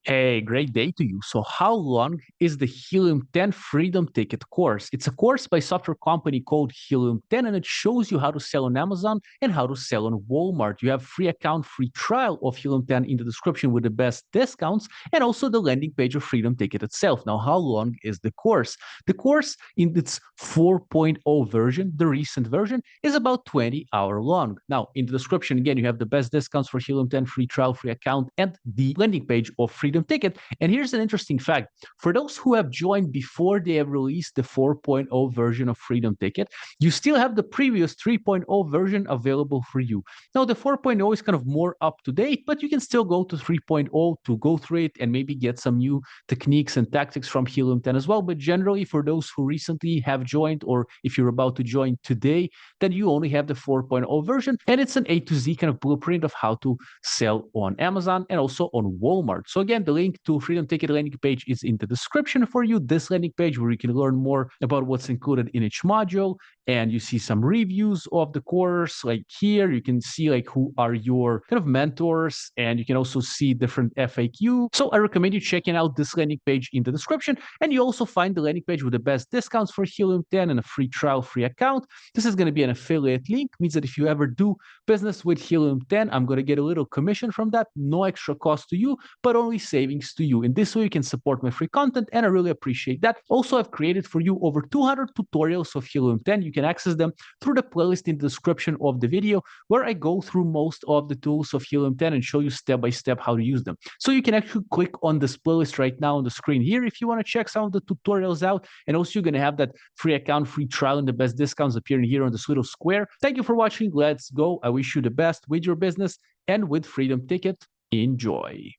Hey, great day to you. So, how long is the Helium 10 Freedom Ticket course? It's a course by software company called Helium 10, and it shows you how to sell on Amazon and how to sell on Walmart. You have free account, free trial of Helium 10 in the description with the best discounts, and also the landing page of Freedom Ticket itself. Now, how long is the course? The course in its 4.0 version, the recent version, is about 20-hour long. Now, in the description, again, you have the best discounts for Helium 10, free trial, free account, and the landing page of Freedom Ticket. And here's an interesting fact. For those who have joined before they have released the 4.0 version of Freedom Ticket, you still have the previous 3.0 version available for you. Now, the 4.0 is kind of more up to date, but you can still go to 3.0 to go through it and maybe get some new techniques and tactics from Helium 10 as well. But generally, for those who recently have joined, or if you're about to join today, then you only have the 4.0 version, and it's an A to Z kind of blueprint of how to sell on Amazon and also on Walmart. So again, the link to Freedom Ticket landing page is in the description for you. This landing page where you can learn more about what's included in each module, and you see some reviews of the course. Like here, you can see like who are your kind of mentors, and you can also see different FAQ. So I recommend you checking out this landing page in the description, and you also find the landing page with the best discounts for Helium 10 and a free trial, free account. This is going to be an affiliate link, means that if you ever do business with Helium 10, I'm going to get a little commission from that, no extra cost to you, but only savings to you. In this way, you can support my free content, and I really appreciate that. Also, I've created for you over 200 tutorials of Helium 10. You can access them through the playlist in the description of the video, where I go through most of the tools of Helium 10 and show you step by step how to use them. So you can actually click on this playlist right now on the screen here if you want to check some of the tutorials out. And also, you're going to have that free account, free trial, and the best discounts appearing here on this little square. Thank you for watching. Let's go. I wish you the best with your business and with Freedom Ticket. Enjoy.